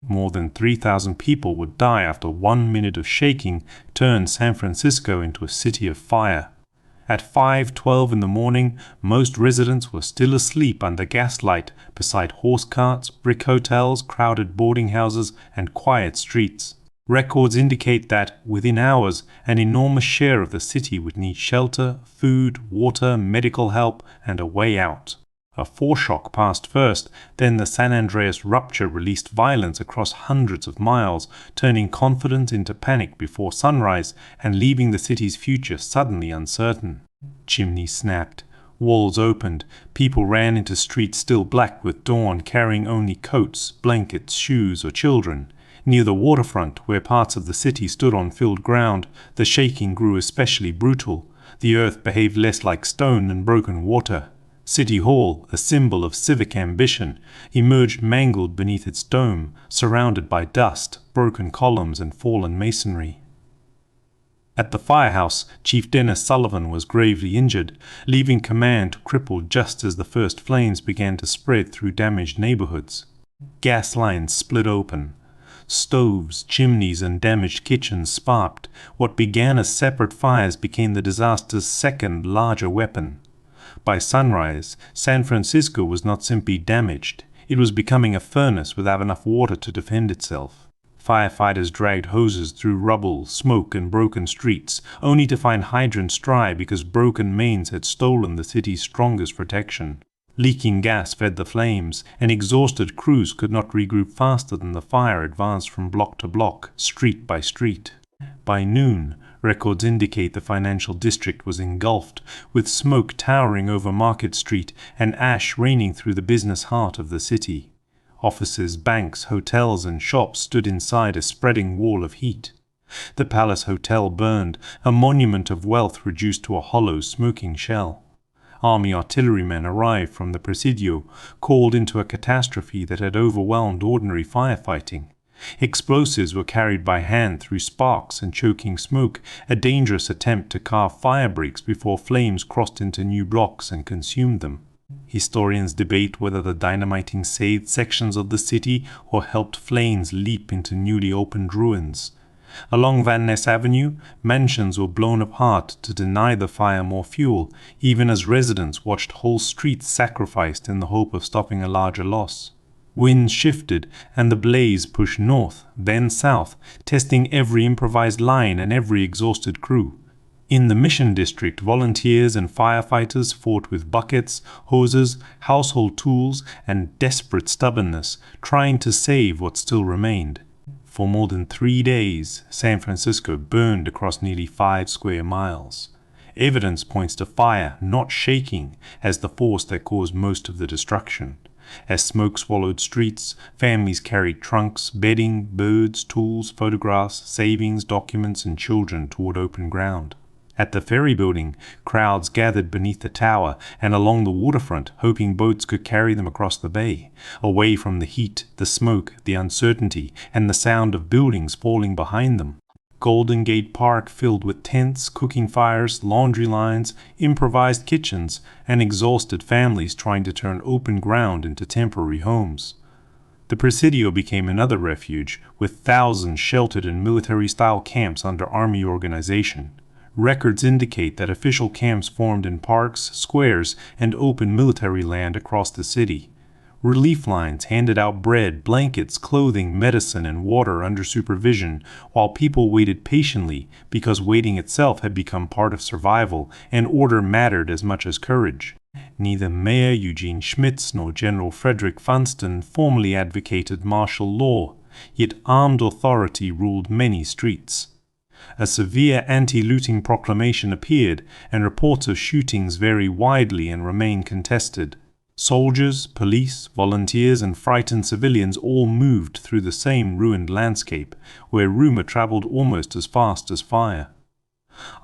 More than 3,000 people would die after 1 minute of shaking turned San Francisco into a city of fire. At 5:12 in the morning, most residents were still asleep under gaslight beside horse carts, brick hotels, crowded boarding houses, and quiet streets. Records indicate that, within hours, an enormous share of the city would need shelter, food, water, medical help, and a way out. A foreshock passed first, then the San Andreas rupture released violence across hundreds of miles, turning confidence into panic before sunrise and leaving the city's future suddenly uncertain. Chimneys snapped, walls opened, people ran into streets still black with dawn, carrying only coats, blankets, shoes, or children. Near the waterfront, where parts of the city stood on filled ground, the shaking grew especially brutal. The earth behaved less like stone than broken water. City Hall, a symbol of civic ambition, emerged mangled beneath its dome, surrounded by dust, broken columns, and fallen masonry. At the firehouse, Chief Dennis Sullivan was gravely injured, leaving command crippled just as the first flames began to spread through damaged neighborhoods. Gas lines split open. Stoves, chimneys, and damaged kitchens sparked. What began as separate fires became the disaster's second, larger weapon. By sunrise, San Francisco was not simply damaged. It was becoming a furnace without enough water to defend itself. Firefighters dragged hoses through rubble, smoke, and broken streets, only to find hydrants dry because broken mains had stolen the city's strongest protection. Leaking gas fed the flames, and exhausted crews could not regroup faster than the fire advanced from block to block, street by street. By noon, records indicate the financial district was engulfed, with smoke towering over Market Street and ash raining through the business heart of the city. Offices, banks, hotels, and shops stood inside a spreading wall of heat. The Palace Hotel burned, a monument of wealth reduced to a hollow, smoking shell. Army artillerymen arrived from the Presidio, called into a catastrophe that had overwhelmed ordinary firefighting. Explosives were carried by hand through sparks and choking smoke, a dangerous attempt to carve firebreaks before flames crossed into new blocks and consumed them. Historians debate whether the dynamiting saved sections of the city or helped flames leap into newly opened ruins. Along Van Ness Avenue, mansions were blown apart to deny the fire more fuel, even as residents watched whole streets sacrificed in the hope of stopping a larger loss. Winds shifted, and the blaze pushed north, then south, testing every improvised line and every exhausted crew. In the Mission District, volunteers and firefighters fought with buckets, hoses, household tools, and desperate stubbornness, trying to save what still remained. For more than 3 days, San Francisco burned across nearly 5 square miles. Evidence points to fire, not shaking, as the force that caused most of the destruction. As smoke swallowed streets, families carried trunks, bedding, birds, tools, photographs, savings, documents, and children toward open ground. At the Ferry building, crowds gathered beneath the tower and along the waterfront, hoping boats could carry them across the bay, away from the heat, the smoke, the uncertainty, and the sound of buildings falling behind them. Golden Gate Park filled with tents, cooking fires, laundry lines, improvised kitchens, and exhausted families trying to turn open ground into temporary homes. The Presidio became another refuge, with thousands sheltered in military-style camps under army organization. Records indicate that official camps formed in parks, squares, and open military land across the city. Relief lines handed out bread, blankets, clothing, medicine, and water under supervision, while people waited patiently because waiting itself had become part of survival, and order mattered as much as courage. Neither Mayor Eugene Schmitz nor General Frederick Funston formally advocated martial law, yet armed authority ruled many streets. A severe anti-looting proclamation appeared, and reports of shootings vary widely and remain contested. Soldiers, police, volunteers, and frightened civilians all moved through the same ruined landscape, where rumor traveled almost as fast as fire.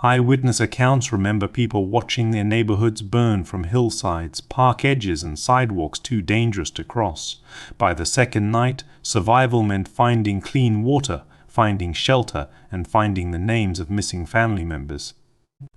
Eyewitness accounts remember people watching their neighborhoods burn from hillsides, park edges, and sidewalks too dangerous to cross. By the second night, survival meant finding clean water, finding shelter, and finding the names of missing family members.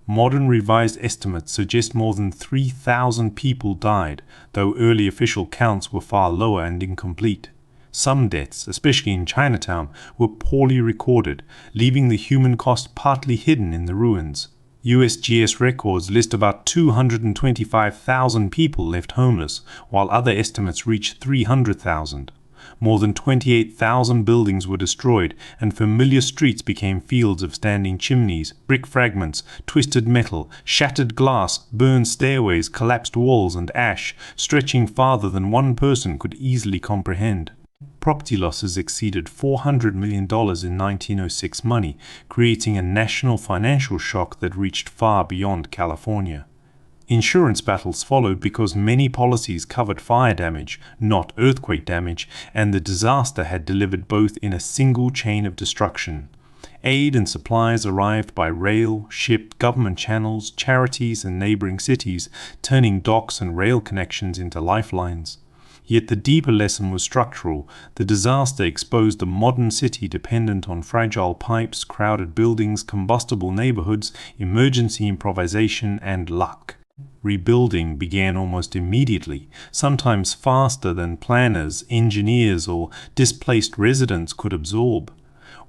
Modern revised estimates suggest more than 3,000 people died, though early official counts were far lower and incomplete. Some deaths, especially in Chinatown, were poorly recorded, leaving the human cost partly hidden in the ruins. USGS records list about 225,000 people left homeless, while other estimates reach 300,000. More than 28,000 buildings were destroyed, and familiar streets became fields of standing chimneys, brick fragments, twisted metal, shattered glass, burned stairways, collapsed walls, and ash, stretching farther than one person could easily comprehend. Property losses exceeded $400 million in 1906 money, creating a national financial shock that reached far beyond California. Insurance battles followed because many policies covered fire damage, not earthquake damage, and the disaster had delivered both in a single chain of destruction. Aid and supplies arrived by rail, ship, government channels, charities, and neighboring cities, turning docks and rail connections into lifelines. Yet the deeper lesson was structural. The disaster exposed a modern city dependent on fragile pipes, crowded buildings, combustible neighborhoods, emergency improvisation, and luck. Rebuilding began almost immediately, sometimes faster than planners, engineers, or displaced residents could absorb.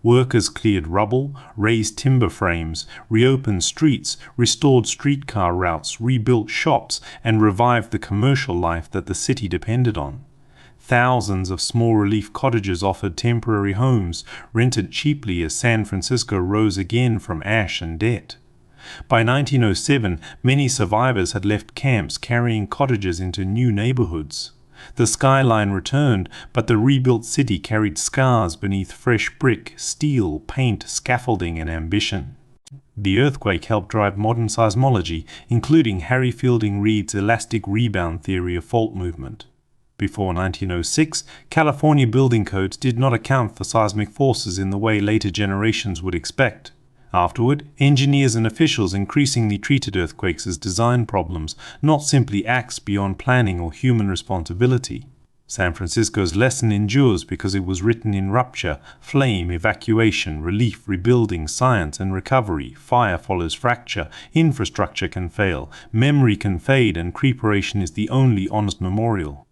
Workers cleared rubble, raised timber frames, reopened streets, restored streetcar routes, rebuilt shops, and revived the commercial life that the city depended on. Thousands of small relief cottages offered temporary homes, rented cheaply as San Francisco rose again from ash and debt. By 1907, many survivors had left camps carrying cottages into new neighborhoods. The skyline returned, but the rebuilt city carried scars beneath fresh brick, steel, paint, scaffolding, and ambition. The earthquake helped drive modern seismology, including Harry Fielding Reid's elastic rebound theory of fault movement. Before 1906, California building codes did not account for seismic forces in the way later generations would expect. Afterward, engineers and officials increasingly treated earthquakes as design problems, not simply acts beyond planning or human responsibility. San Francisco's lesson endures because it was written in Rupture, flame, evacuation, relief, rebuilding, science, and recovery. Fire follows fracture, infrastructure can fail, memory can fade, and preparation is the only honest memorial.